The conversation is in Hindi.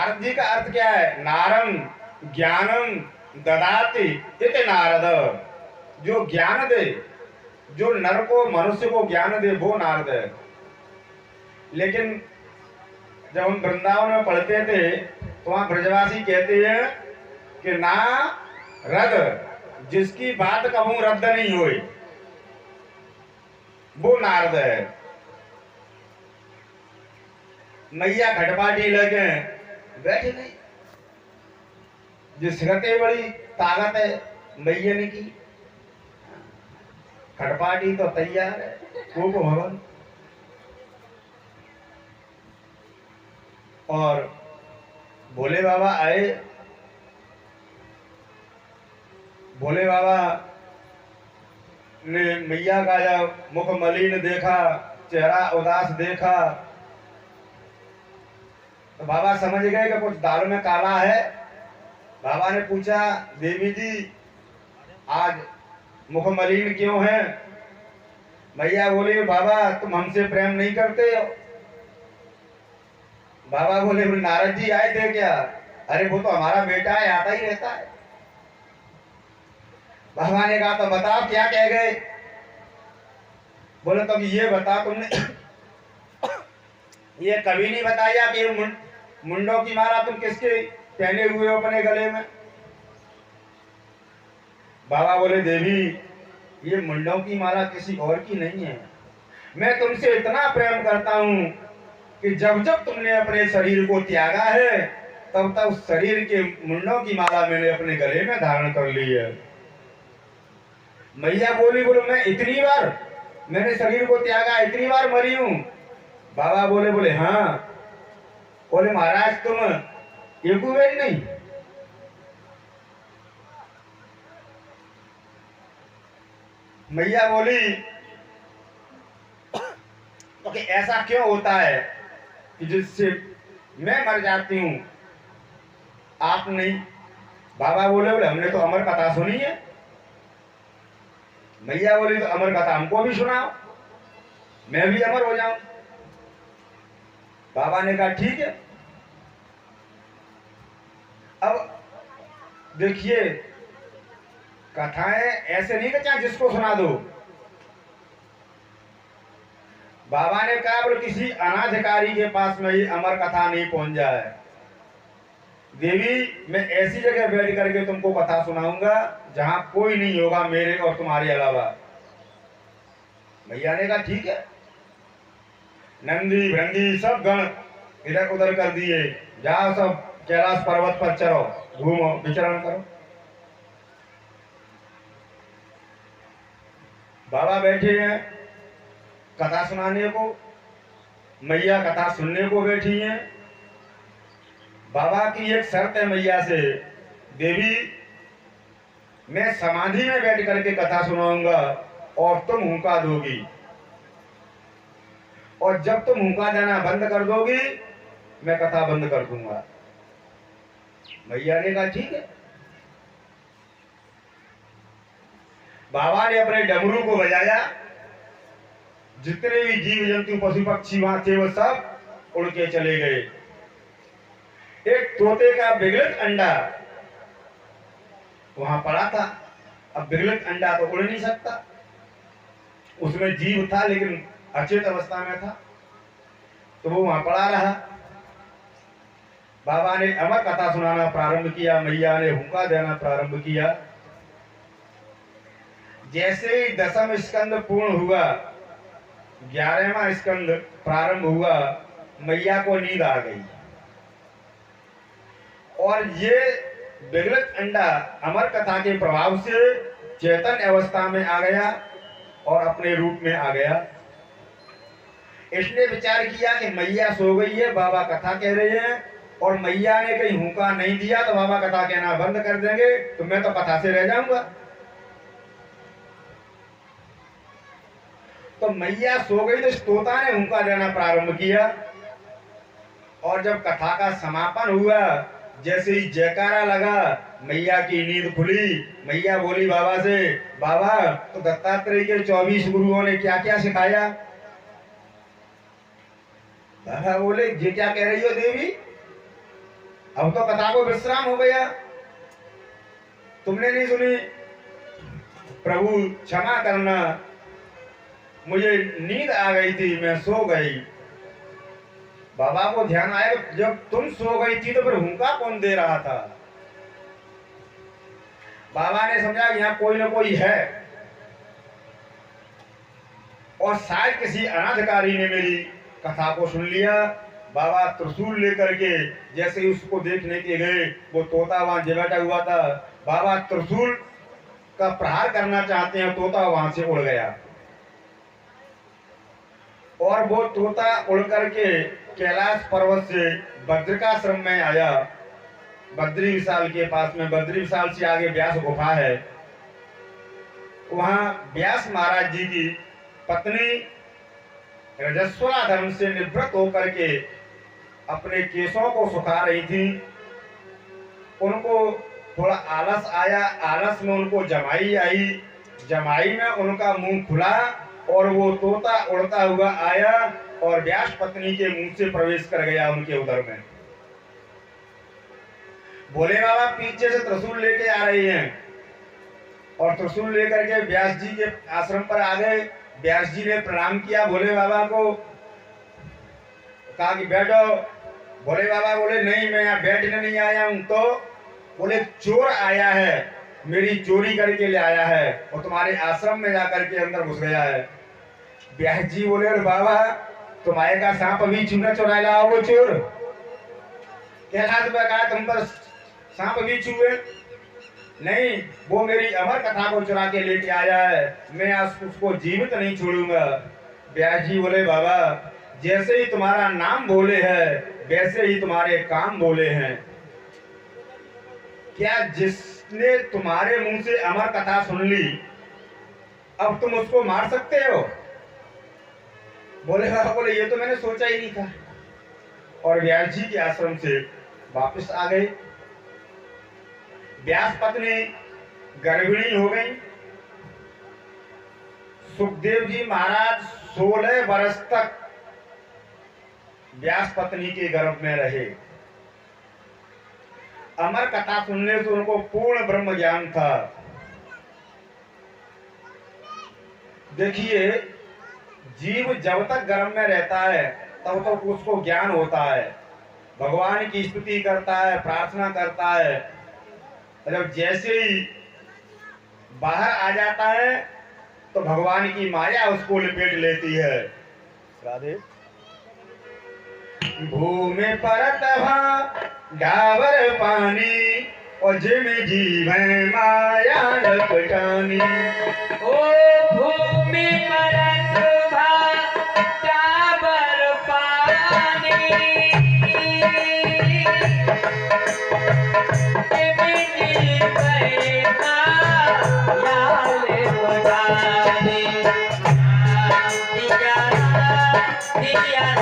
नारद जी का अर्थ क्या है? नारम ज्ञानम ददाति इति नारद। जो ज्ञान दे, जो नर को मनुष्य को ज्ञान दे, वो नारद है। लेकिन जब हम वृंदावन में पढ़ते थे तो वहां ब्रजवासी कहते हैं कि ना रद, जिसकी बात कहूं रद्द नहीं हुई, वो नारद है। मैया खटपाटी लगे बैठे नहीं, जिस गते बड़ी ताकत है मैया ने की, खटपाटी तो तैयार है वो को भवन। और भोले बाबा आए, भोले बाबा ने मैया का जब मुख मलिन देखा, चेहरा उदास देखा, तो बाबा समझ गए कि कुछ दाल में काला है। बाबा ने पूछा, देवी जी आज मुख मलिन क्यों है? मैया बोली, बाबा तुम हमसे प्रेम नहीं करते हो। बाबा बोले, नारद जी आए थे क्या? अरे वो तो हमारा बेटा है, आता ही रहता है। बाबा ने कहा, तो बताओ क्या कह गए? बोले, तब ये बता, तुमने ये कभी नहीं बताया कि मुंडों की माला तुम किसके पहने हुए हो अपने गले में? बाबा बोले, देवी ये मुंडों की माला किसी और की नहीं है। मैं तुमसे इतना प्रेम करता हूं कि जब जब तुमने अपने शरीर को त्यागा है तब तक उस शरीर के मुंडों की माला मैंने अपने गले में धारण कर ली है। मैया बोली, बोलो मैं इतनी बार मैंने शरीर को त्यागा, इतनी बार मरी हूं? बाबा बोले हाँ। बोले, महाराज तुम एक बेर नहीं? मैया बोली, तो ऐसा क्यों होता है कि जिससे मैं मर जाती हूं आप नहीं? बाबा बोले, हमने तो अमर कथा सुनी है। मैया बोली, तो अमर कथा हमको भी सुनाओ, मैं भी अमर हो जाऊं। बाबा ने कहा, ठीक है। अब देखिए, कथाएं ऐसे नहीं कि चाहे जिसको सुना दो। बाबा ने कहा, बोले किसी अनाधिकारी के पास में ही अमर कथा नहीं पहुंच जाए। देवी मैं ऐसी जगह बैठ करके तुमको कथा सुनाऊंगा जहां कोई नहीं होगा मेरे और तुम्हारे अलावा। भैया ने कहा, ठीक है। नंदी भृंगी सब गण इधर उधर कर दिए, जाओ सब कैलाश पर्वत पर चलो, घूमो, विचरण करो। बाबा बैठे हैं कथा सुनाने को, मैया कथा सुनने को बैठी हैं। बाबा की एक शर्त है मैया से, देवी मैं समाधि में बैठ करके कथा सुनाऊंगा और तुम हुंका दोगी, और जब तुम हुंका देना बंद कर दोगी मैं कथा बंद कर दूंगा। मैया ने कहा, ठीक है। बाबा ने अपने डमरू को बजाया, जितने भी जीव जंतु पशु पक्षी वहां थे वो सब उड़ के चले गए। एक तोते का बिगड़त अंडा वहां पड़ा था। अब बिगड़त अंडा तो उड़ नहीं सकता, उसमें जीव था लेकिन अचेत अवस्था में था, तो वो वहां पड़ा रहा। बाबा ने अमर कथा सुनाना प्रारंभ किया, मैया ने हुक्का देना प्रारंभ किया। जैसे ही दसम स्कंद पूर्ण हुआ, 11वां स्कंद प्रारंभ हुआ, मैया को नींद आ गई और ये बिगड़त अंडा अमर कथा के प्रभाव से चेतन अवस्था में आ गया और अपने रूप में आ गया। इसने विचार किया कि मैया सो गई है, बाबा कथा कह रहे हैं, और मैया ने कहीं हुक्का नहीं दिया तो बाबा कथा कहना बंद कर देंगे, तो मैं तो कथा से रह जाऊंगा। तो मैया सो गई तो तोता ने हुंका देना प्रारंभ किया, और जब कथा का समापन हुआ, जैसे ही जयकारा लगा, मैया की नींद खुली। मैया बोली बाबा से, बाबा तो दत्तात्रेय के 24 गुरुओं ने क्या क्या सिखाया? बाबा बोले, ये क्या कह रही हो देवी? अब तो कथा को विश्राम हो गया, तुमने नहीं सुनी। प्रभु क्षमा करना, मुझे नींद आ गई थी, मैं सो गई। बाबा को ध्यान आया जब तुम सो गई थी तो फिर हुंका कौन दे रहा था। बाबा ने समझा यहाँ कोई ना कोई है, और शायद किसी अनाधिकारी ने मेरी कथा को सुन लिया। बाबा त्रिशूल लेकर के जैसे ही उसको देखने के गए, वो तोता वहां बैठा हुआ था। बाबा त्रिशूल का प्रहार करना चाहते हैं, तोता वहां से उड़ गया, और वो तोता उड़ करके कैलाश पर्वत से बद्रिकाश्रम में आया। बद्री विशाल के पास में, बद्री विशाल से आगे व्यास गुफा है, वहां व्यास महाराज जी की पत्नी रजस्वला धर्म से निवृत्त होकर के अपने केशों को सुखा रही थी। उनको थोड़ा आलस आया, आलस में उनको जमाई आई, जमाई में उनका मुंह खुला और वो तोता उड़ता हुआ आया और व्यास पत्नी के मुंह से प्रवेश कर गया उनके उदर में। भोले बाबा पीछे से त्रिशूल लेके आ रही हैं, और त्रिशूल लेकर के व्यास जी के आश्रम पर आ गए। व्यास जी ने प्रणाम किया भोले बाबा को, कहा कि बैठो। भोले बाबा बोले नहीं, मैं यहाँ बैठने नहीं आया हूँ। तो बोले चोर आया है, मेरी चोरी करके ले आया है और तुम्हारे आश्रम में जाकर के अंदर घुस गया है। व्यास जी बोले अरे बाबा, तुम्हारे का सांप अभी चूना चुरा लाओ वो चोर। कैलाश में कहा तुम पर सांप भी छुए नहीं, वो मेरी अमर कथा को चुरा के लेके आया है, मैं आज उसको जीवित नहीं छोड़ूंगा। व्यास जी बोले बाबा, जैसे ही तुम्हारा नाम बोले है वैसे ही तुम्हारे काम बोले हैं। क्या जिसने तुम्हारे मुंह से अमर कथा सुन ली, अब तुम उसको मार सकते हो? बोले बाबा बोले ये तो मैंने सोचा ही नहीं था। और व्यास जी के आश्रम से वापस आ गए। व्यास पत्नी गर्भिणी हो गई। सुखदेव जी महाराज 16 वर्ष तक व्यास पत्नी के गर्भ में रहे। अमर कथा सुनने से उनको पूर्ण ब्रह्म ज्ञान था। देखिए, जीव जब तक गर्भ में रहता है तब तक उसको ज्ञान होता है, भगवान की स्तुति करता है, प्रार्थना करता है। जब जैसे ही बाहर आ जाता है तो भगवान की माया उसको लपेट लेती है। राधे। भूमि परत डावर पानी और जिम जीवन माया लपटानी। ओ भूमि परत डावर पानी Yeah.